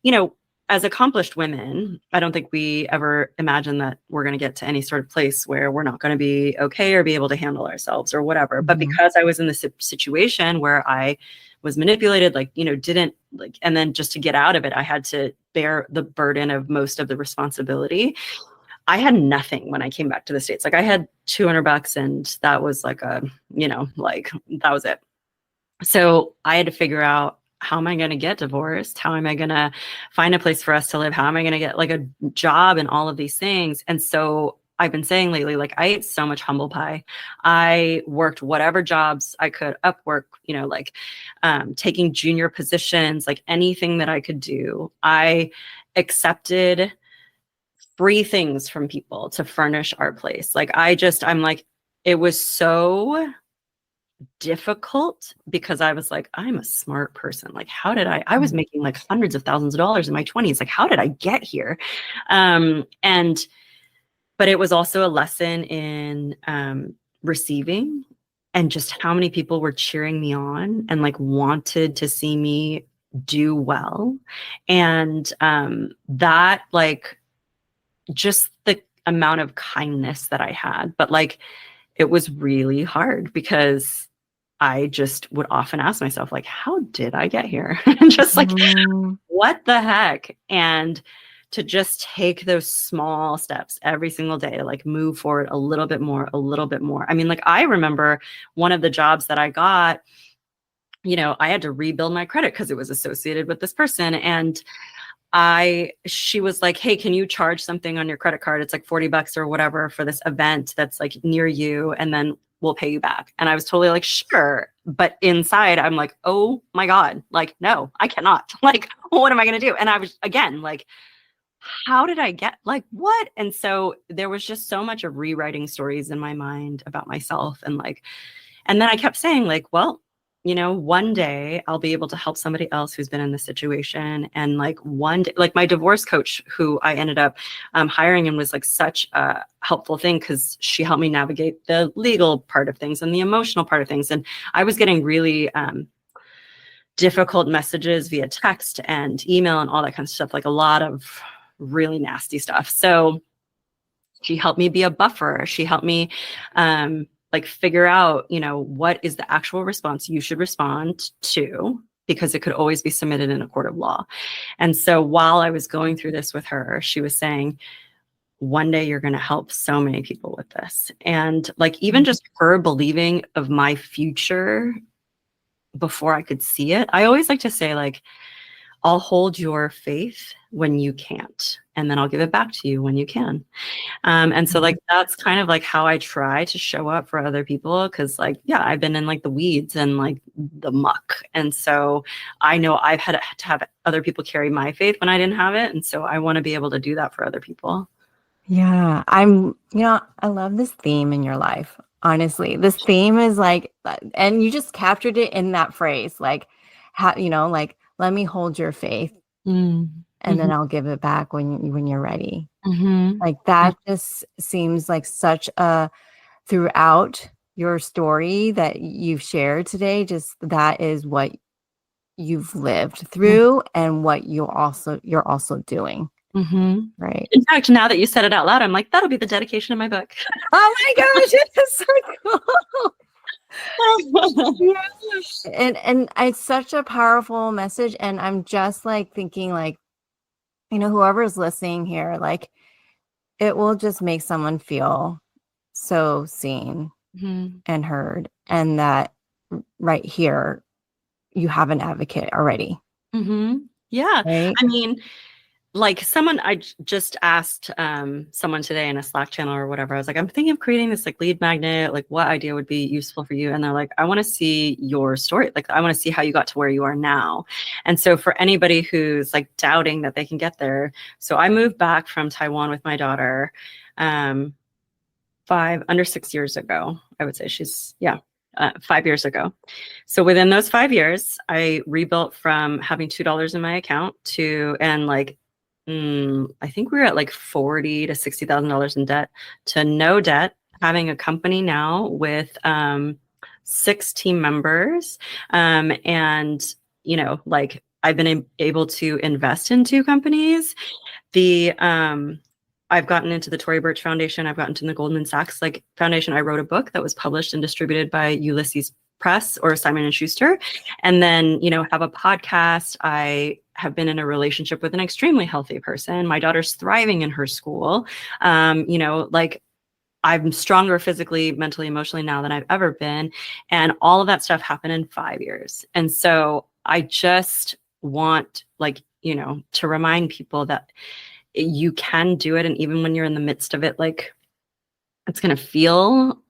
you know, as accomplished women, I don't think we ever imagine that we're going to get to any sort of place where we're not going to be okay or be able to handle ourselves or whatever. But because I was in this situation where I was manipulated, like, you know, didn't like, and then just to get out of it, I had to bear the burden of most of the responsibility. I had nothing when I came back to the States. Like I had $200 and that was like a, you know, like that was it. So I had to figure out, how am I going to get divorced? How am I going to find a place for us to live? How am I going to get like a job and all of these things? And so I've been saying lately, like I ate so much humble pie. I worked whatever jobs I could, Upwork, you know, like taking junior positions, like anything that I could do. I accepted free things from people to furnish our place. Like I'm like, it was so difficult because I was like, I'm a smart person. Like, how did I was making like hundreds of thousands of dollars in my 20s. Like, how did I get here? But it was also a lesson in receiving, and just how many people were cheering me on and like wanted to see me do well. And that like just the amount of kindness that I had, but like it was really hard because I just would often ask myself, like, how did I get here? And just like, what the heck? And to just take those small steps every single day to like move forward a little bit more, a little bit more. I mean, like, I remember one of the jobs that I got, you know, I had to rebuild my credit because it was associated with this person. And she was like, hey, can you charge something on your credit card? It's like $40 or whatever for this event that's like near you, and then we'll pay you back. And I was totally like, sure. But inside I'm like, oh my God, like, no, I cannot. Like, what am I going to do? And I was, again, like, how did I get, like, what? And so there was just so much of rewriting stories in my mind about myself. And like, and then I kept saying like, well, you know, one day I'll be able to help somebody else who's been in this situation. And like one day, like my divorce coach, who I ended up hiring, and was like such a helpful thing because she helped me navigate the legal part of things and the emotional part of things. And I was getting really difficult messages via text and email and all that kind of stuff, like a lot of really nasty stuff. So she helped me be a buffer. She helped me like figure out, you know, what is the actual response you should respond to, because it could always be submitted in a court of law. And so while I was going through this with her, she was saying, one day you're going to help so many people with this. And like, even just her believing of my future before I could see it. I always like to say, like, I'll hold your faith when you can't, and then I'll give it back to you when you can. And so like, that's kind of like how I try to show up for other people. Cause like, yeah, I've been in like the weeds and like the muck. And so I know I've had to have other people carry my faith when I didn't have it. And so I want to be able to do that for other people. Yeah, I love this theme in your life. Honestly, this theme is like, and you just captured it in that phrase, like, how, like, let me hold your faith, and then I'll give it back when you're ready. Like that just seems like such a throughout your story that you've shared today. Just that is what you've lived through and what you're also doing. Right. In fact, now that you said it out loud, I'm like, that'll be the dedication of my book. Oh my gosh, it's so cool. Yeah. And it's such a powerful message. And I'm just like thinking, like, whoever's listening here, like, it will just make someone feel so seen and heard, and that right here you have an advocate already. Yeah. Right? I mean, like I just asked someone today in a Slack channel or whatever. I was like, I'm thinking of creating this like lead magnet. Like, what idea would be useful for you? And they're like, I want to see your story. Like, I want to see how you got to where you are now. And so for anybody who's like doubting that they can get there. So I moved back from Taiwan with my daughter under 6 years ago. I would say she's 5 years ago. So within those 5 years, I rebuilt from having $2 in my account to, and like, I think we were at like $40,000 to $60,000 in debt, to no debt, having a company now with 6 team members. And, like, I've been able to invest in 2 companies. I've gotten into the Tory Burch Foundation. I've gotten into the Goldman Sachs Foundation. I wrote a book that was published and distributed by Ulysses Press or Simon & Schuster. And then, have a podcast. I have been in a relationship with an extremely healthy person. My daughter's thriving in her school. Like, I'm stronger physically, mentally, emotionally now than I've ever been. And all of that stuff happened in 5 years. And so I just want, like, to remind people that you can do it. And even when you're in the midst of it, like, it's going to feel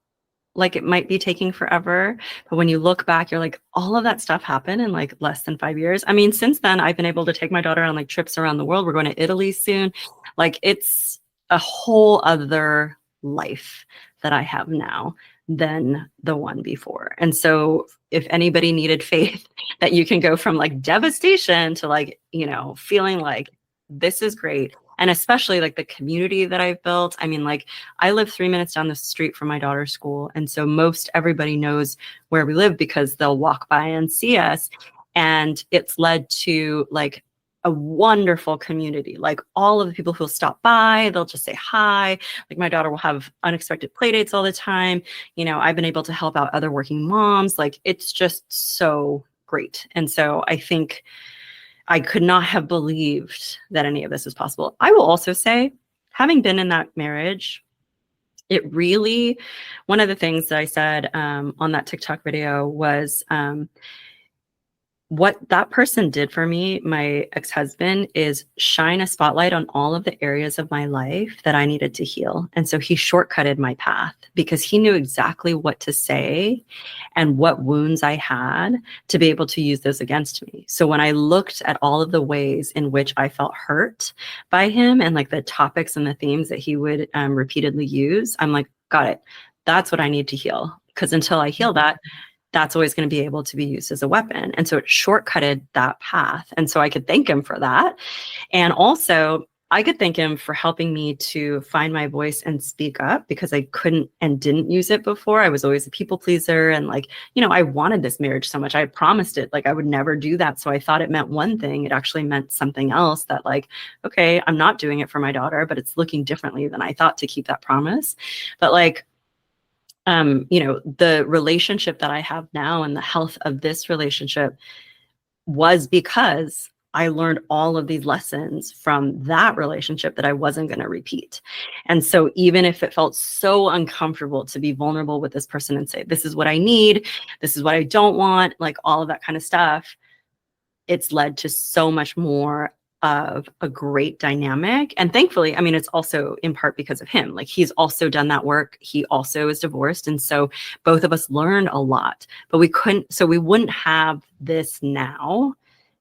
like it might be taking forever. But when you look back, you're like, all of that stuff happened in like less than 5 years. I mean, since then, I've been able to take my daughter on like trips around the world. We're going to Italy soon. Like, it's a whole other life that I have now than the one before. And so if anybody needed faith that you can go from like devastation to like, feeling like this is great. And especially like the community that I've built. I mean, like, I live 3 minutes down the street from my daughter's school. And so most everybody knows where we live because they'll walk by and see us. And it's led to like a wonderful community. Like, all of the people who'll stop by, they'll just say hi. Like, my daughter will have unexpected play dates all the time. I've been able to help out other working moms. Like, it's just so great. And so I think I could not have believed that any of this was possible. I will also say, having been in that marriage, it really, one of the things that I said on that TikTok video was what that person did for me, my ex-husband, is shine a spotlight on all of the areas of my life that I needed to heal. And so he shortcutted my path because he knew exactly what to say and what wounds I had to be able to use those against me. So when I looked at all of the ways in which I felt hurt by him and like the topics and the themes that he would repeatedly use, I'm like, got it. That's what I need to heal. Because until I heal that, that's always going to be able to be used as a weapon. And so it shortcutted that path. And so I could thank him for that. And also, I could thank him for helping me to find my voice and speak up, because I couldn't and didn't use it before. I was always a people pleaser. And like, I wanted this marriage so much. I promised it, like, I would never do that. So I thought it meant one thing. It actually meant something else, that like, okay, I'm not doing it for my daughter, but it's looking differently than I thought to keep that promise. But like, the relationship that I have now and the health of this relationship was because I learned all of these lessons from that relationship that I wasn't going to repeat. And so even if it felt so uncomfortable to be vulnerable with this person and say, this is what I need, this is what I don't want, like all of that kind of stuff, it's led to so much more of a great dynamic. And thankfully, I mean, it's also in part because of him. Like he's also done that work. He also is divorced. And so both of us learned a lot, but we wouldn't have this now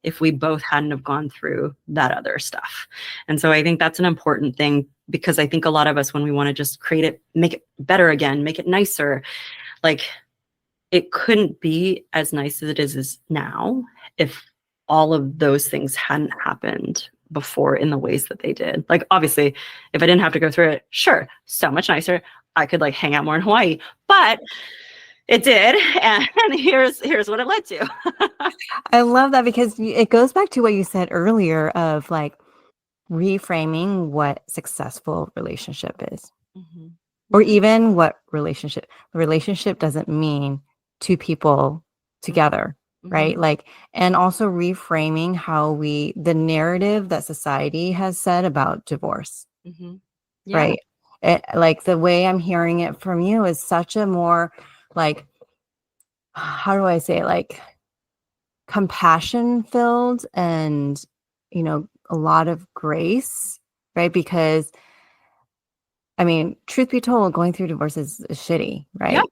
if we both hadn't have gone through that other stuff. And so I think that's an important thing, because I think a lot of us, when we want to just create it, make it better again, make it nicer, like it couldn't be as nice as it is now if all of those things hadn't happened before in the ways that they did. Like, obviously, if I didn't have to go through it, sure, so much nicer. I could like hang out more in Hawaii, but it did. And here's what it led to. I love that, because it goes back to what you said earlier of like reframing what successful relationship is, or even what relationship doesn't mean two people together. Right. Like, and also reframing how the narrative that society has said about divorce. Right. Like the way I'm hearing it from you is such a more like, how do I say it? Like compassion filled and, a lot of grace. Right. Because I mean, truth be told, going through divorce is shitty. Right.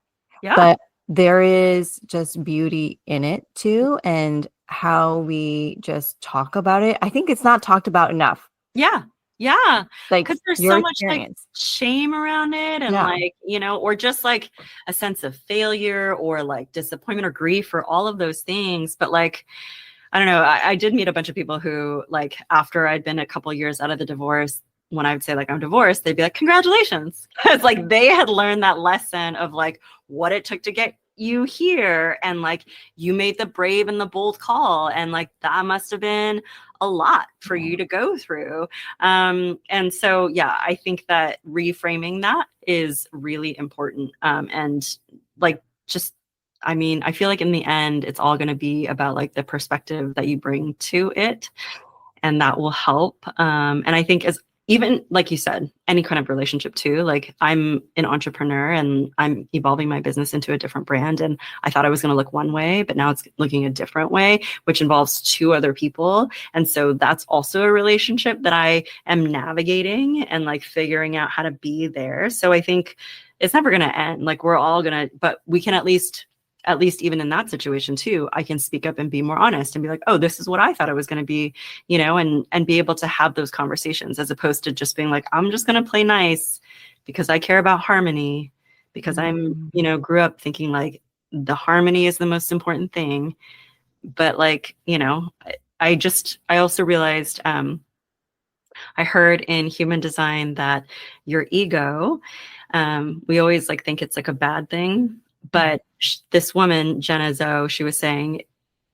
Yeah. But there is just beauty in it too, and how we just talk about it. I think it's not talked about enough. Yeah. Like, because there's your so much experience. like shame around it, and like, or just like a sense of failure or like disappointment or grief or all of those things. But like, I don't know, I did meet a bunch of people who, like, after I'd been a couple years out of the divorce, when I would say like I'm divorced, they'd be like, congratulations. It's like they had learned that lesson of like what it took to get you here, and like you made the brave and the bold call, and like that must have been a lot for you to go through. And so yeah, I think that reframing that is really important. And like, just, I mean, I feel like in the end it's all going to be about like the perspective that you bring to it, and that will help. And I think, as even like you said, any kind of relationship too, like I'm an entrepreneur and I'm evolving my business into a different brand. And I thought I was going to look one way, but now it's looking a different way, which involves two other people. And so that's also a relationship that I am navigating and like figuring out how to be there. So I think it's never going to end. Like we're all going to, but we can at least even in that situation too, I can speak up and be more honest and be like, oh, this is what I thought it was going to be, and be able to have those conversations, as opposed to just being like, I'm just going to play nice because I care about harmony, because I'm, grew up thinking like the harmony is the most important thing. But like, I also realized, I heard in human design that your ego, we always like think it's like a bad thing. But this woman, Jenna Zoe, she was saying,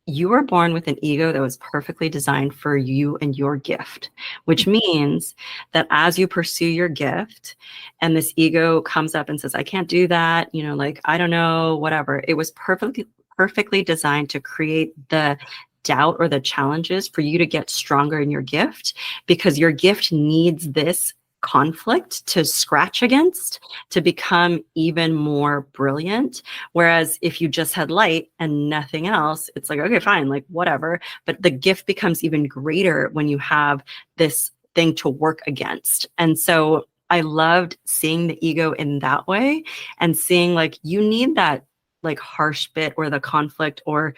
you were born with an ego that was perfectly designed for you and your gift, which means that as you pursue your gift and this ego comes up and says, I can't do that, like, I don't know, whatever, it was perfectly designed to create the doubt or the challenges for you to get stronger in your gift, because your gift needs this conflict to scratch against to become even more brilliant. Whereas if you just had light and nothing else, it's like, okay, fine, like whatever. But the gift becomes even greater when you have this thing to work against. And so I loved seeing the ego in that way, and seeing like you need that like harsh bit or the conflict or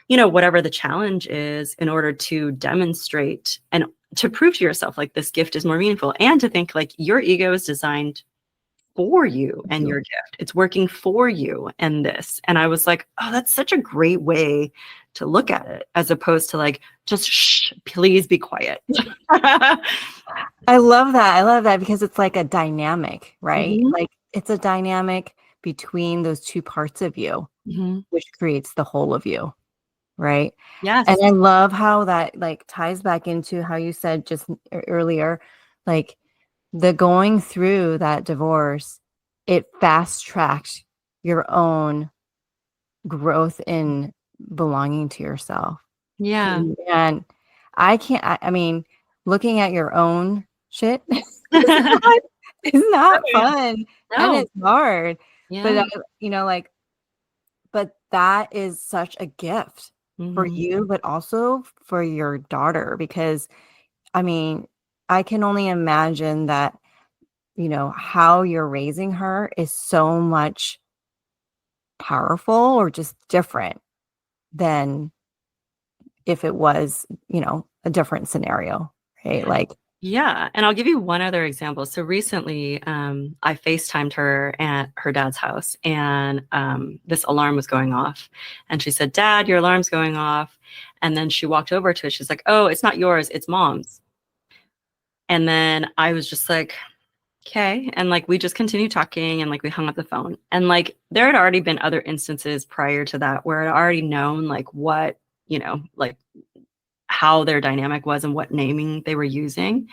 whatever the challenge is in order to demonstrate and to prove to yourself like this gift is more meaningful, and to think like your ego is designed for you and your gift. It's working for you and this. And I was like, oh, that's such a great way to look at it, as opposed to like, just shh, please be quiet. I love that because it's like a dynamic, right? Like it's a dynamic between those two parts of you, which creates the whole of you. Right. Yes. And I love how that like ties back into how you said just earlier, like the going through that divorce, it fast tracked your own growth in belonging to yourself. Yeah. And I can't, I mean, looking at your own shit is not fun and No. it's hard. But, Yeah. like, but that is such a gift for Mhm. you, but also for your daughter, because I mean, I can only imagine that, how you're raising her is so much powerful or just different than if it was, a different scenario, right? Like, Yeah, and I'll give you one other example. So recently, I FaceTimed her at her dad's house, and this alarm was going off. And she said, "Dad, your alarm's going off." And then she walked over to it. She's like, "Oh, it's not yours, it's mom's." And then I was just like, "Okay." And like we just continued talking, and like we hung up the phone. And like there had already been other instances prior to that where I'd already known like what, like how their dynamic was and what naming they were using.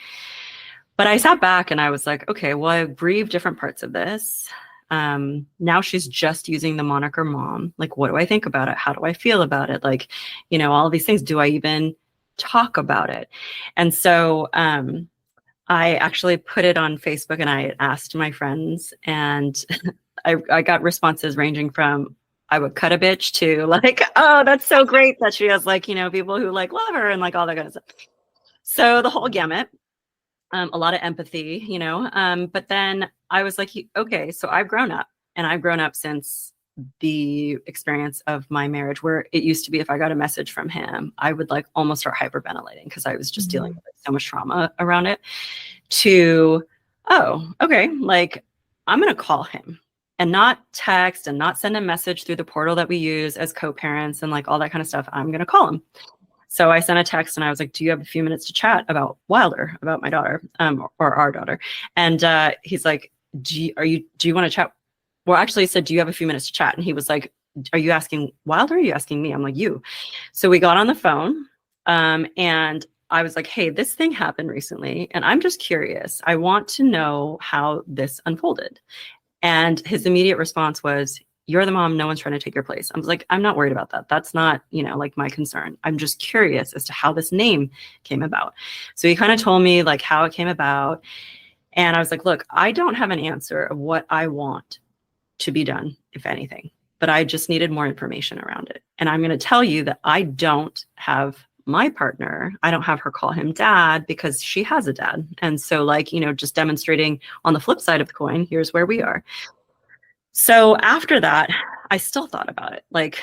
But I sat back and I was like, okay, well, I've grieved different parts of this. Now she's just using the moniker mom. Like, what do I think about it? How do I feel about it? Like, all these things. Do I even talk about it? And so I actually put it on Facebook and I asked my friends, and I got responses ranging from I would cut a bitch to like, oh, that's so great that she has like, people who like love her and like all that kind of stuff. So the whole gamut. A lot of empathy, but then I was like, okay, so I've grown up, and I've grown up since the experience of my marriage, where it used to be if I got a message from him, I would like almost start hyperventilating because I was just dealing with so much trauma around it, to, oh, okay, like I'm going to call him and not text and not send a message through the portal that we use as co-parents and like all that kind of stuff. I'm going to call him. So I sent a text and I was like, "Do you have a few minutes to chat about Wilder, about my daughter, or our daughter?" And he's like, "Do you want to chat?" Well, actually, he said, "Do you have a few minutes to chat?" And he was like, "Are you asking Wilder? Or are you asking me?" I'm like, "You." So we got on the phone, and I was like, "Hey, this thing happened recently, and I'm just curious. I want to know how this unfolded." And his immediate response was, "You're the mom. No one's trying to take your place." I was like, "I'm not worried about that. That's not, like my concern. I'm just curious as to how this name came about." So he kind of told me like how it came about. And I was like, "Look, I don't have an answer of what I want to be done, if anything, but I just needed more information around it. And I'm going to tell you that I don't have my partner, I don't have her call him dad because she has a dad. And so like, just demonstrating on the flip side of the coin, here's where we are." So after that, I still thought about it. Like,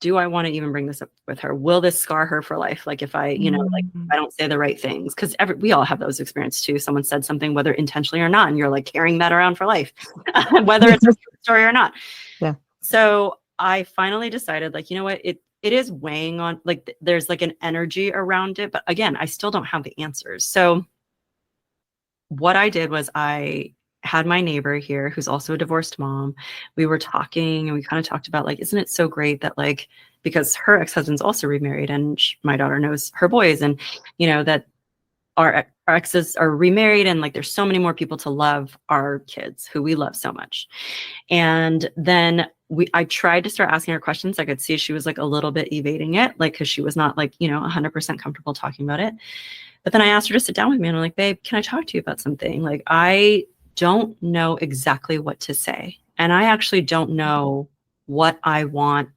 do I want to even bring this up with her? Will this scar her for life? Like if I, like I don't say the right things, because we all have those experiences too. Someone said something, whether intentionally or not, and you're like carrying that around for life, whether it's a story or not. Yeah. So I finally decided, like, you know what, it is weighing on, like, there's like an energy around it, but again, I still don't have the answers. So what I did was I had my neighbor here who's also a divorced mom. We were talking and we kind of talked about like, isn't it so great that like, because her ex-husband's also remarried and my daughter knows her boys, and that our exes are remarried, and like there's so many more people to love our kids who we love so much. And then I tried to start asking her questions. I could see she was like a little bit evading it, like because she was not like 100% comfortable talking about it. But then I asked her to sit down with me and I'm like, "Babe, can I talk to you about something? Like, I don't know exactly what to say. And I actually don't know what I want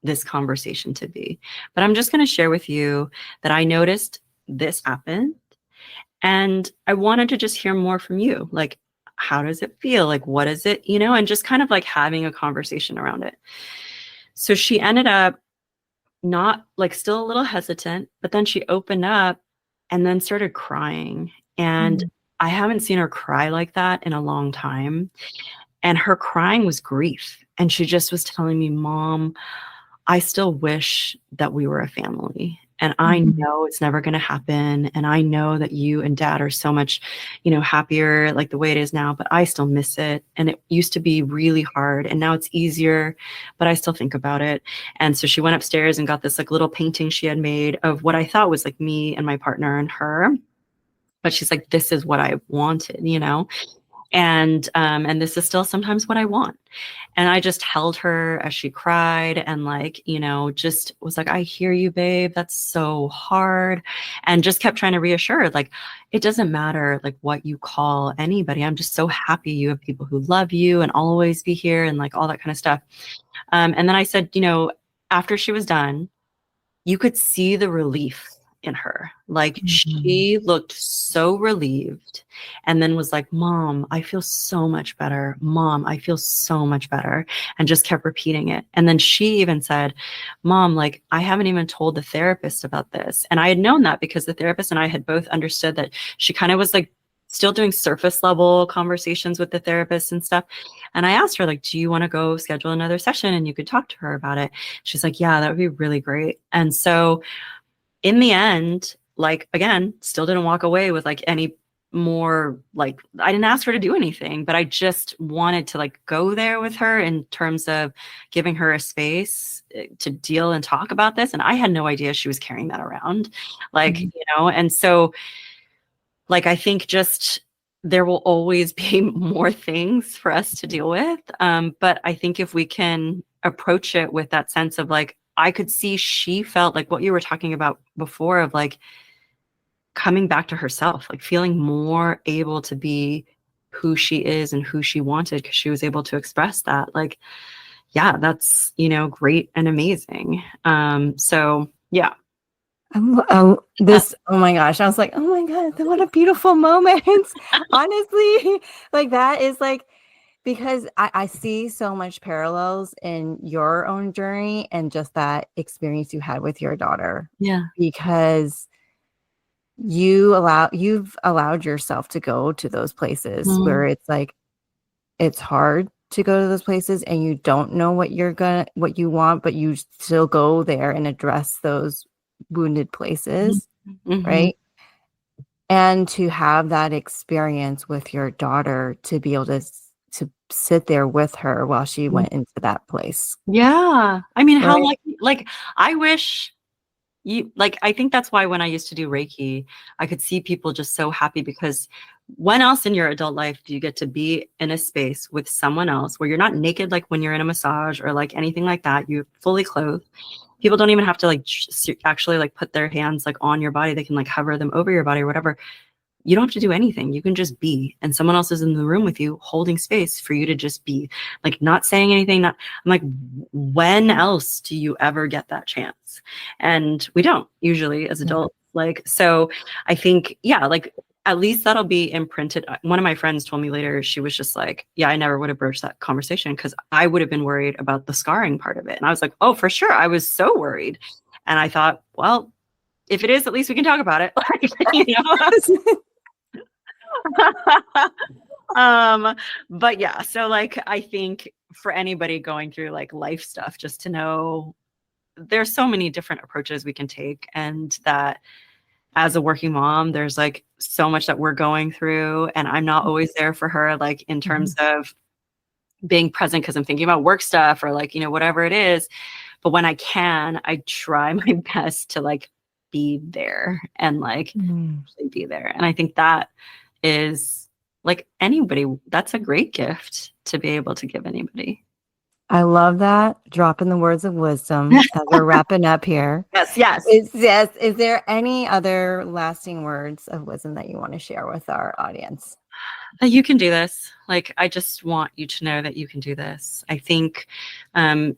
this conversation to be. But I'm just going to share with you that I noticed this happened. And I wanted to just hear more from you. Like, how does it feel? Like, what is it? And just kind of like having a conversation around it." So she ended up not like still a little hesitant, but then she opened up and then started crying. And I haven't seen her cry like that in a long time. And her crying was grief. And she just was telling me, "Mom, I still wish that we were a family. And I know it's never going to happen. And I know that you and dad are so much, happier like the way it is now, but I still miss it. And it used to be really hard and now it's easier, but I still think about it." And so she went upstairs and got this like little painting she had made of what I thought was like me and my partner and her. But she's like, "This is what I wanted." And this is still sometimes what I want. And I just held her as she cried and like, just was like, I hear you, babe. That's so hard. And just kept trying to reassure her, like, it doesn't matter like what you call anybody. I'm just so happy you have people who love you and always be here and like all that kind of stuff. And then I said, after she was done, you could see the relief in her. Like she looked so relieved and then was like, Mom, I feel so much better. Mom, I feel so much better. And just kept repeating it. And then she even said, Mom, like I haven't even told the therapist about this. And I had known that because the therapist and I had both understood that she kind of was like still doing surface level conversations with the therapist and stuff. And I asked her, like, do you want to go schedule another session and you could talk to her about it? She's like, yeah, that would be really great. And so in the end, like, again, still didn't walk away with like any more, like, I didn't ask her to do anything, but I just wanted to like go there with her in terms of giving her a space to deal and talk about this. And I had no idea she was carrying that around, like, and so like, I think just there will always be more things for us to deal with. But I think if we can approach it with that sense of like, I could see she felt like what you were talking about before of like coming back to herself, like feeling more able to be who she is and who she wanted because she was able to express that. Like, yeah, that's, great and amazing. So yeah. Oh my gosh. I was like, oh my God, what a beautiful moment. Honestly, like that is like, because I see so much parallels in your own journey and just that experience you had with your daughter. Yeah. Because you've allowed yourself to go to those places where it's like, it's hard to go to those places and you don't know what you want, but you still go there and address those wounded places, right? And to have that experience with your daughter, to be able to sit there with her while she went into that place. Yeah. I mean, how right? like I wish I think that's why when I used to do Reiki, I could see people just so happy because when else in your adult life do you get to be in a space with someone else where you're not naked, like when you're in a massage or like anything like that, you're fully clothed. People don't even have to like actually like put their hands like on your body. They can like hover them over your body or whatever. You don't have to do anything. You can just be, and someone else is in the room with you holding space for you to just be, like not saying anything. I'm like, when else do you ever get that chance? And we don't usually as adults. Like, so I think, yeah, like at least that'll be imprinted. One of my friends told me later, she was just like, yeah, I never would have broached that conversation because I would have been worried about the scarring part of it. And I was like, oh, for sure. I was so worried. And I thought, well, if it is, at least we can talk about it. But yeah, so like I think for anybody going through like life stuff, just to know there's so many different approaches we can take, and that as a working mom, there's like so much that we're going through, and I'm not always there for her, like in terms of being present because I'm thinking about work stuff or like, whatever it is. But when I can, I try my best to like be there and like actually be there. And I think that is like anybody, that's a great gift to be able to give anybody. I love that. Dropping the words of wisdom as we're wrapping up here. Yes. Is there any other lasting words of wisdom that you want to share with our audience? You can do this. Like, I just want you to know that you can do this. I think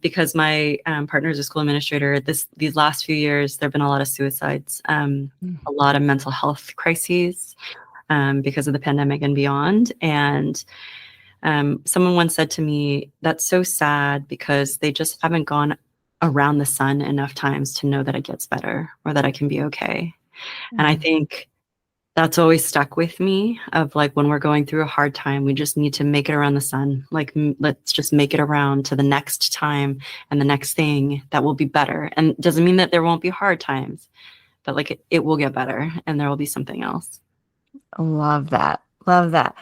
because my partner is a school administrator, these last few years, there have been a lot of suicides, a lot of mental health crises because of the pandemic and beyond. And someone once said to me, that's so sad because they just haven't gone around the sun enough times to know that it gets better or that I can be okay. And I think that's always stuck with me of like, when we're going through a hard time, we just need to make it around the sun. Like, let's just make it around to the next time and the next thing that will be better. And it doesn't mean that there won't be hard times, but like it will get better and there will be something else. Love that. Love that.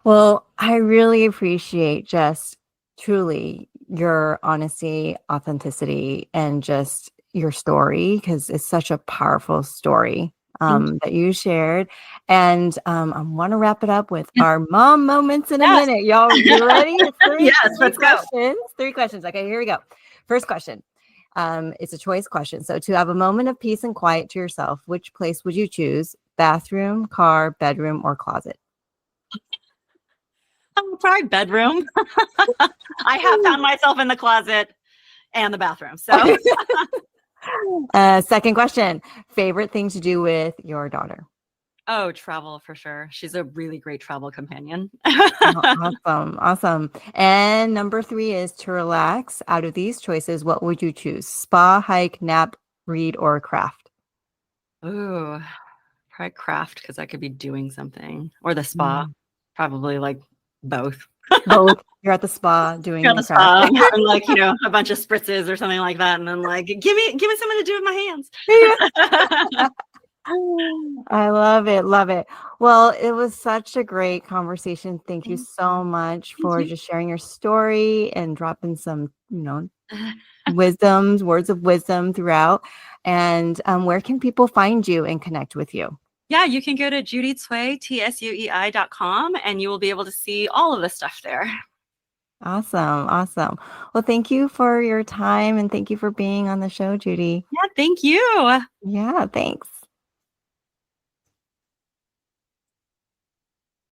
Well, I really appreciate just truly your honesty, authenticity, and just your story, because it's such a powerful story. that you shared. And I want to wrap it up with our mom moments in a minute. Y'all, you ready? Let's go. Three questions. Okay, here we go. First question. It's a choice question. So to have a moment of peace and quiet to yourself, which place would you choose? Bathroom, car, bedroom, or closet? Probably bedroom. I have found myself in the closet and the bathroom. So second question. Favorite thing to do with your daughter? Oh, travel for sure. She's a really great travel companion. Awesome. And number 3 is to relax. Out of these choices, what would you choose? Spa, hike, nap, read, or craft? Ooh, probably craft because I could be doing something. Or the spa. Probably like both. Both. You're at the spa doing You're at your the spa, craft. having like, a bunch of spritzes or something like that. And then like, give me something to do with my hands. I love it. Love it. Well, it was such a great conversation. Thank you so much for just sharing your story and dropping some, words of wisdom throughout. And where can people find you and connect with you? Yeah, you can go to Judy Tsuei, tsuei.com, and you will be able to see all of the stuff there. Awesome. Well, thank you for your time and thank you for being on the show, Judy. Yeah, thank you. Yeah, thanks.